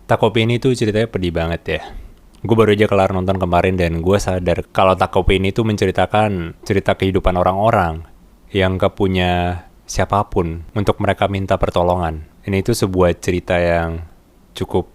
Takopi ini tuh ceritanya pedih banget ya. Gue baru aja kelar nonton kemarin dan gue sadar kalau Takopi ini tuh menceritakan cerita kehidupan orang-orang yang gak punya siapapun untuk mereka minta pertolongan. Ini tuh sebuah cerita yang cukup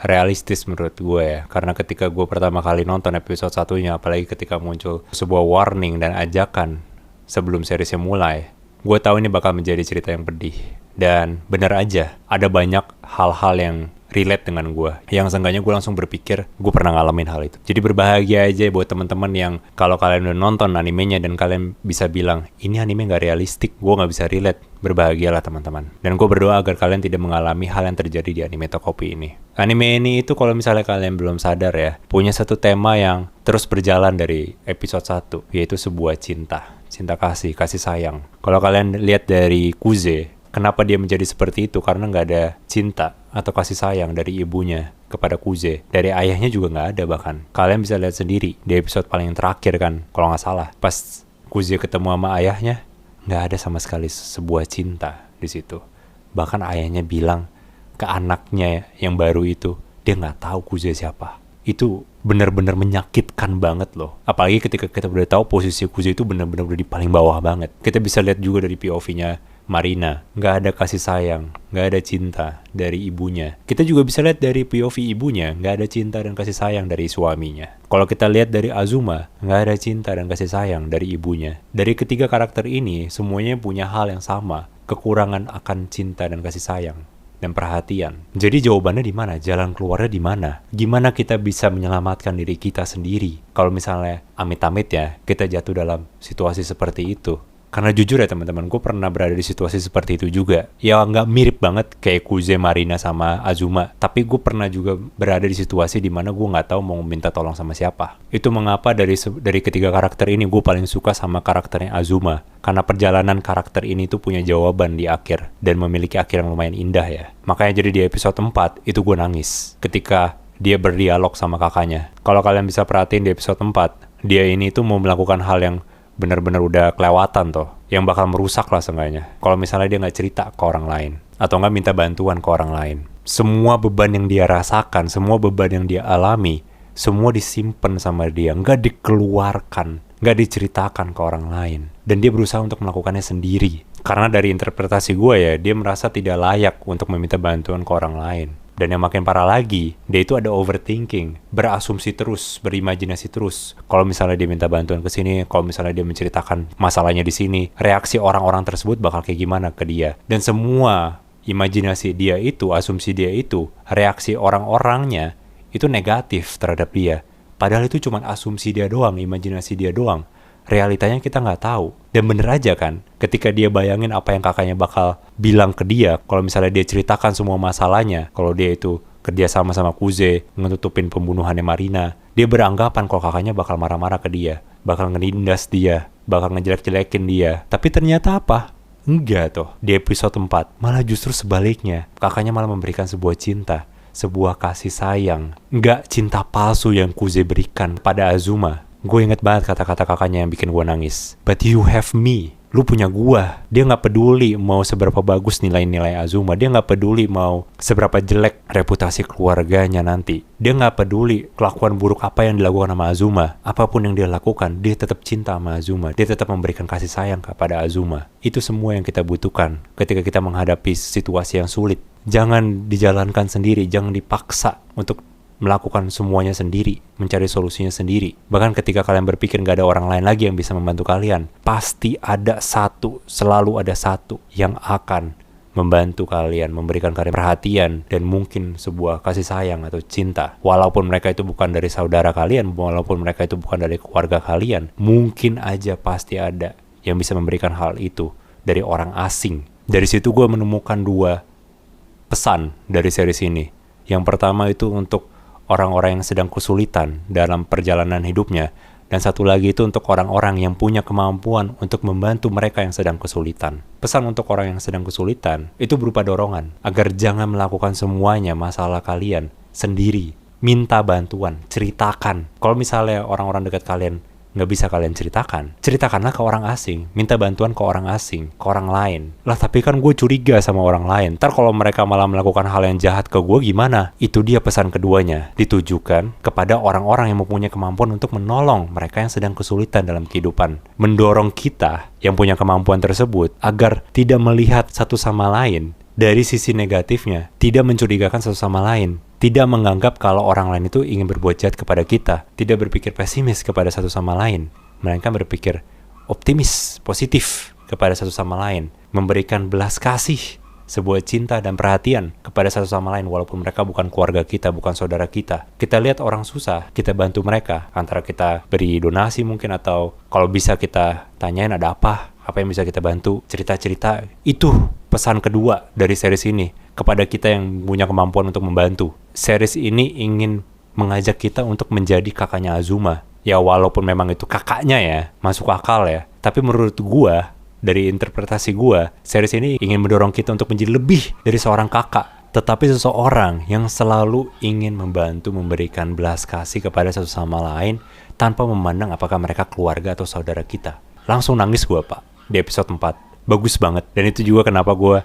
realistis menurut gue ya. Karena ketika gue pertama kali nonton episode satunya, apalagi ketika muncul sebuah warning dan ajakan sebelum seriesnya mulai, gue tahu ini bakal menjadi cerita yang pedih. Dan bener aja, ada banyak hal-hal yang relate dengan gue, yang seenggaknya gue langsung berpikir gue pernah ngalamin hal itu. Jadi berbahagia aja buat teman-teman yang kalau kalian udah nonton animenya dan kalian bisa bilang ini anime gak realistik, gue gak bisa relate. Berbahagialah teman-teman. Dan gue berdoa agar kalian tidak mengalami hal yang terjadi di anime Takopi ini. Anime ini itu kalau misalnya kalian belum sadar ya, punya satu tema yang terus berjalan dari episode 1, yaitu sebuah cinta kasih sayang. Kalau kalian lihat dari Kuze, kenapa dia menjadi seperti itu? Karena nggak ada cinta atau kasih sayang dari ibunya kepada Kuze. Dari ayahnya juga nggak ada bahkan. Kalian bisa lihat sendiri di episode paling terakhir kan, kalau nggak salah. Pas Kuze ketemu sama ayahnya, nggak ada sama sekali sebuah cinta di situ. Bahkan ayahnya bilang ke anaknya yang baru itu, dia nggak tahu Kuze siapa. Itu benar-benar menyakitkan banget loh. Apalagi ketika kita udah tahu posisi Kuze itu benar-benar udah di paling bawah banget. Kita bisa lihat juga dari POV-nya Marina, nggak ada kasih sayang, nggak ada cinta dari ibunya. Kita juga bisa lihat dari POV ibunya, nggak ada cinta dan kasih sayang dari suaminya. Kalau kita lihat dari Azuma, nggak ada cinta dan kasih sayang dari ibunya. Dari ketiga karakter ini, semuanya punya hal yang sama, kekurangan akan cinta dan kasih sayang dan perhatian. Jadi jawabannya di mana? Jalan keluarnya di mana? Gimana kita bisa menyelamatkan diri kita sendiri? Kalau misalnya amit-amit ya, kita jatuh dalam situasi seperti itu. Karena jujur ya teman-teman, gue pernah berada di situasi seperti itu juga. Ya nggak mirip banget kayak Kuze, Marina, sama Azuma. Tapi gue pernah juga berada di situasi dimana gue nggak tahu mau minta tolong sama siapa. Itu mengapa dari ketiga karakter ini gue paling suka sama karakternya Azuma. Karena perjalanan karakter ini tuh punya jawaban di akhir. Dan memiliki akhir yang lumayan indah ya. Makanya jadi di episode 4 itu gue nangis ketika dia berdialog sama kakaknya. Kalau kalian bisa perhatiin di episode 4, dia ini tuh mau melakukan hal yang benar-benar udah kelewatan toh, yang bakal merusak lah seenggaknya kalau misalnya dia nggak cerita ke orang lain atau nggak minta bantuan ke orang lain. Semua beban yang dia rasakan, semua beban yang dia alami, semua disimpan sama dia, nggak dikeluarkan, nggak diceritakan ke orang lain, dan dia berusaha untuk melakukannya sendiri. Karena dari interpretasi gue ya, dia merasa tidak layak untuk meminta bantuan ke orang lain. Dan yang makin parah lagi, dia itu ada overthinking, berasumsi terus, berimajinasi terus. Kalau misalnya dia minta bantuan ke sini, kalau misalnya dia menceritakan masalahnya di sini, reaksi orang-orang tersebut bakal kayak gimana ke dia. Dan semua imajinasi dia itu, asumsi dia itu, reaksi orang-orangnya itu negatif terhadap dia. Padahal itu cuma asumsi dia doang, imajinasi dia doang. Realitanya kita nggak tahu. Dan bener aja kan, ketika dia bayangin apa yang kakaknya bakal bilang ke dia, kalau misalnya dia ceritakan semua masalahnya, kalau dia itu kerja sama Kuze, ngetutupin pembunuhannya Marina, dia beranggapan kalau kakaknya bakal marah-marah ke dia, bakal ngenindas dia, bakal ngejelek-jelekin dia. Tapi ternyata apa? Enggak toh. Di episode 4, malah justru sebaliknya. Kakaknya malah memberikan sebuah cinta, sebuah kasih sayang. Enggak cinta palsu yang Kuze berikan pada Azuma. Gue inget banget kata-kata kakaknya yang bikin gue nangis. But you have me. Lu punya gue. Dia gak peduli mau seberapa bagus nilai-nilai Azuma. Dia gak peduli mau seberapa jelek reputasi keluarganya nanti. Dia gak peduli kelakuan buruk apa yang dilakukan sama Azuma. Apapun yang dia lakukan, dia tetap cinta sama Azuma. Dia tetap memberikan kasih sayang kepada Azuma. Itu semua yang kita butuhkan ketika kita menghadapi situasi yang sulit. Jangan dijalankan sendiri. Jangan dipaksa untuk melakukan semuanya sendiri, mencari solusinya sendiri. Bahkan ketika kalian berpikir gak ada orang lain lagi yang bisa membantu kalian, pasti ada satu, selalu ada satu yang akan membantu kalian, memberikan kalian perhatian, dan mungkin sebuah kasih sayang atau cinta. Walaupun mereka itu bukan dari saudara kalian, walaupun mereka itu bukan dari keluarga kalian, mungkin aja pasti ada yang bisa memberikan hal itu dari orang asing. Dari situ gue menemukan dua pesan dari series ini. Yang pertama itu untuk orang-orang yang sedang kesulitan dalam perjalanan hidupnya, dan satu lagi itu untuk orang-orang yang punya kemampuan untuk membantu mereka yang sedang kesulitan. Pesan untuk orang yang sedang kesulitan itu berupa dorongan agar jangan melakukan semuanya masalah kalian sendiri. Minta bantuan, ceritakan. Kalau misalnya orang-orang dekat kalian nggak bisa kalian ceritakan. Ceritakanlah ke orang asing, minta bantuan ke orang asing, ke orang lain. Lah tapi kan gue curiga sama orang lain, ntar kalau mereka malah melakukan hal yang jahat ke gue gimana? Itu dia pesan keduanya, ditujukan kepada orang-orang yang mempunyai kemampuan untuk menolong mereka yang sedang kesulitan dalam kehidupan. Mendorong kita yang punya kemampuan tersebut agar tidak melihat satu sama lain dari sisi negatifnya, tidak mencurigakan satu sama lain, tidak menganggap kalau orang lain itu ingin berbuat jahat kepada kita, tidak berpikir pesimis kepada satu sama lain, melainkan berpikir optimis, positif kepada satu sama lain, memberikan belas kasih, sebuah cinta dan perhatian kepada satu sama lain walaupun mereka bukan keluarga kita, bukan saudara kita. Kita lihat orang susah, kita bantu mereka, antara kita beri donasi mungkin, atau kalau bisa kita tanyain ada apa yang bisa kita bantu, cerita-cerita. Itu pesan kedua dari series ini kepada kita yang punya kemampuan untuk membantu. Series ini ingin mengajak kita untuk menjadi kakaknya Azuma. Ya walaupun memang itu kakaknya ya, masuk akal ya. Tapi menurut gua, dari interpretasi gua, series ini ingin mendorong kita untuk menjadi lebih dari seorang kakak, tetapi seseorang yang selalu ingin membantu, memberikan belas kasih kepada satu sama lain tanpa memandang apakah mereka keluarga atau saudara kita. Langsung nangis gua, Pak, di episode 4. Bagus banget. Dan itu juga kenapa gue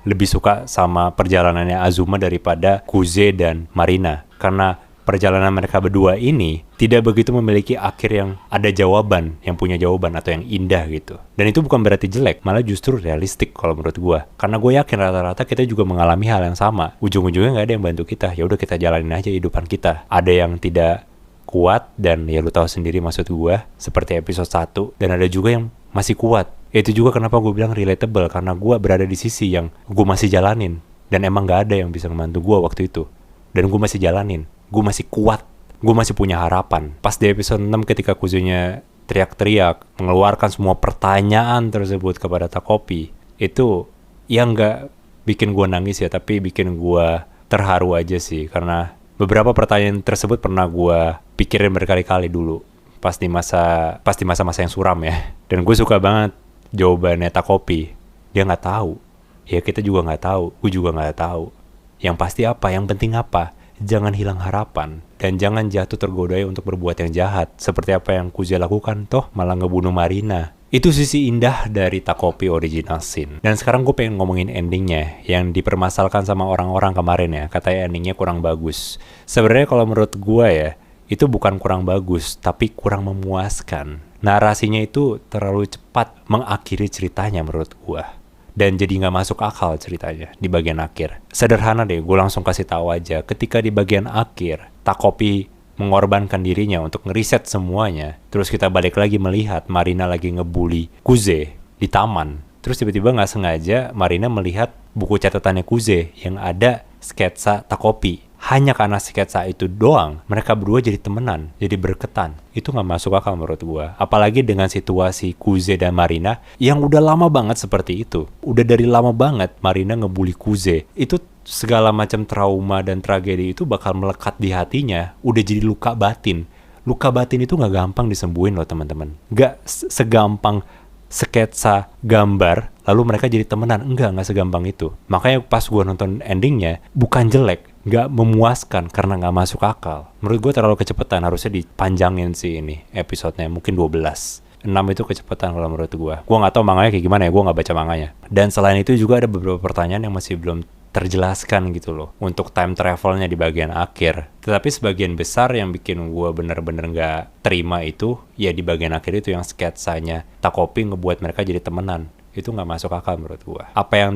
lebih suka sama perjalanannya Azuma daripada Kuze dan Marina. Karena perjalanan mereka berdua ini tidak begitu memiliki akhir yang ada jawaban, yang punya jawaban atau yang indah gitu. Dan itu bukan berarti jelek, malah justru realistik kalau menurut gue. Karena gue yakin rata-rata kita juga mengalami hal yang sama. Ujung-ujungnya nggak ada yang bantu kita. Ya udah kita jalanin aja kehidupan kita. Ada yang tidak kuat dan ya lu tahu sendiri maksud gue, seperti episode 1. Dan ada juga yang masih kuat. Itu juga kenapa gue bilang relatable, karena gue berada di sisi yang gue masih jalanin. Dan emang gak ada yang bisa membantu gue waktu itu. Dan gue masih jalanin. Gue masih kuat. Gue masih punya harapan. Pas di episode 6 ketika Kuzunya teriak-teriak, mengeluarkan semua pertanyaan tersebut kepada Takopi, itu yang gak bikin gue nangis ya, tapi bikin gue terharu aja sih. Karena beberapa pertanyaan tersebut pernah gue pikirin berkali-kali dulu. Pas di masa-masa yang suram ya. Dan gue suka banget jawabannya Takopi. Dia nggak tahu. Ya kita juga nggak tahu. Gue juga nggak tahu. Yang pasti apa? Yang penting apa? Jangan hilang harapan. Dan jangan jatuh tergoda untuk berbuat yang jahat. Seperti apa yang Kuze lakukan, toh malah ngebunuh Marina. Itu sisi indah dari Takopi original scene. Dan sekarang gue pengen ngomongin endingnya. Yang dipermasalahkan sama orang-orang kemarin ya. Katanya endingnya kurang bagus. Sebenarnya kalau menurut gue ya, itu bukan kurang bagus, tapi kurang memuaskan. Narasinya itu terlalu cepat mengakhiri ceritanya menurut gua. Dan jadi gak masuk akal ceritanya di bagian akhir. Sederhana deh, gue langsung kasih tahu aja. Ketika di bagian akhir, Takopi mengorbankan dirinya untuk ngeriset semuanya. Terus kita balik lagi melihat Marina lagi ngebully Kuze di taman. Terus tiba-tiba gak sengaja Marina melihat buku catatannya Kuze yang ada sketsa Takopi. Hanya karena sketsa itu doang, mereka berdua jadi temenan, jadi berketan. Itu gak masuk akal menurut gua. Apalagi dengan situasi Kuze dan Marina yang udah lama banget seperti itu. Udah dari lama banget Marina ngebully Kuze. Itu segala macam trauma dan tragedi itu bakal melekat di hatinya. Udah jadi luka batin. Luka batin itu gak gampang disembuhin loh teman-teman. Gak segampang sketsa gambar lalu mereka jadi temenan. Enggak segampang itu. Makanya pas gua nonton endingnya, bukan jelek, gak memuaskan karena gak masuk akal. Menurut gue terlalu kecepatan, harusnya dipanjangin sih ini episodenya, mungkin 12. 6 itu kecepatan kalau menurut gue. Gue gak tahu manganya kayak gimana ya, gue gak baca manganya. Dan selain itu juga ada beberapa pertanyaan yang masih belum terjelaskan gitu loh untuk time travelnya di bagian akhir. Tetapi sebagian besar yang bikin gue bener-bener gak terima itu ya di bagian akhir itu yang sketsanya Takopi ngebuat mereka jadi temenan. Itu gak masuk akal menurut gue. Apa yang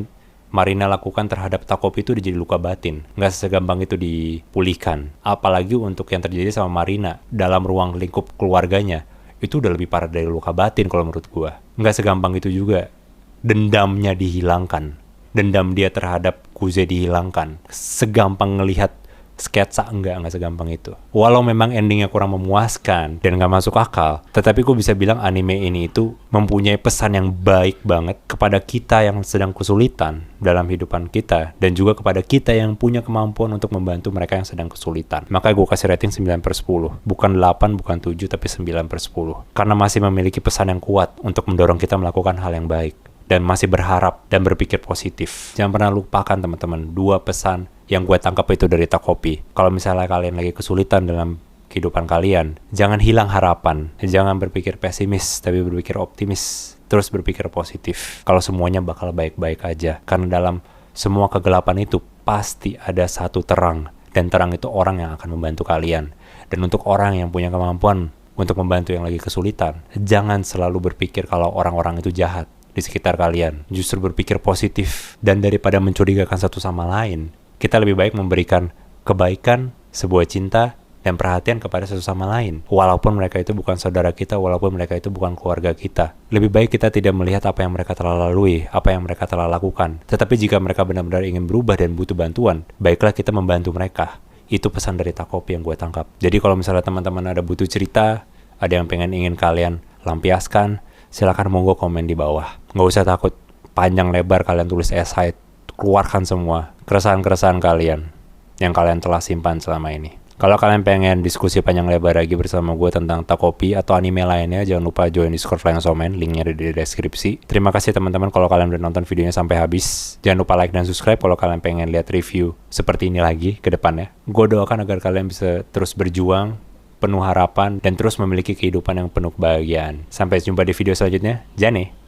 Marina lakukan terhadap Takopi itu udah jadi luka batin. Gak segampang itu dipulihkan. Apalagi untuk yang terjadi sama Marina dalam ruang lingkup keluarganya. Itu udah lebih parah dari luka batin kalau menurut gue. Gak segampang itu juga. Dendamnya dihilangkan. Dendam dia terhadap Kuze dihilangkan. Segampang ngelihat sketsa enggak segampang itu. Walau memang endingnya kurang memuaskan dan gak masuk akal, tetapi gue bisa bilang anime ini itu mempunyai pesan yang baik banget kepada kita yang sedang kesulitan dalam kehidupan kita, dan juga kepada kita yang punya kemampuan untuk membantu mereka yang sedang kesulitan. Makanya gue kasih rating 9/10. Bukan 8, bukan 7, tapi 9/10. Karena masih memiliki pesan yang kuat untuk mendorong kita melakukan hal yang baik. Dan masih berharap dan berpikir positif. Jangan pernah lupakan teman-teman, 2 pesan yang gue tangkap itu dari Takopi. Kalau misalnya kalian lagi kesulitan dalam kehidupan kalian. Jangan hilang harapan, jangan berpikir pesimis, tapi berpikir optimis. Terus berpikir positif, kalau semuanya bakal baik-baik aja. Karena dalam semua kegelapan itu, pasti ada satu terang. Dan terang itu orang yang akan membantu kalian. Dan untuk orang yang punya kemampuan untuk membantu yang lagi kesulitan, jangan selalu berpikir kalau orang-orang itu jahat di sekitar kalian. Justru berpikir positif. Dan daripada mencurigakan satu sama lain, kita lebih baik memberikan kebaikan, sebuah cinta, dan perhatian kepada satu sama lain. Walaupun mereka itu bukan saudara kita, walaupun mereka itu bukan keluarga kita. Lebih baik kita tidak melihat apa yang mereka telah lalui, apa yang mereka telah lakukan. Tetapi jika mereka benar-benar ingin berubah dan butuh bantuan, baiklah kita membantu mereka. Itu pesan dari Takopi yang gue tangkap. Jadi kalau misalnya teman-teman ada butuh cerita, ada yang ingin kalian lampiaskan, silakan monggo komen di bawah. Nggak usah takut panjang lebar kalian tulis esai, keluarkan semua keresahan-keresahan kalian yang kalian telah simpan selama ini. Kalau kalian pengen diskusi panjang lebar lagi bersama gue tentang Takopi atau anime lainnya, jangan lupa join Discord Flying Showman, linknya ada di deskripsi. Terima kasih teman-teman kalau kalian udah nonton videonya sampai habis. Jangan lupa like dan subscribe kalau kalian pengen lihat review seperti ini lagi ke depannya. Gue doakan agar kalian bisa terus berjuang, penuh harapan, dan terus memiliki kehidupan yang penuh kebahagiaan. Sampai jumpa di video selanjutnya. Jane.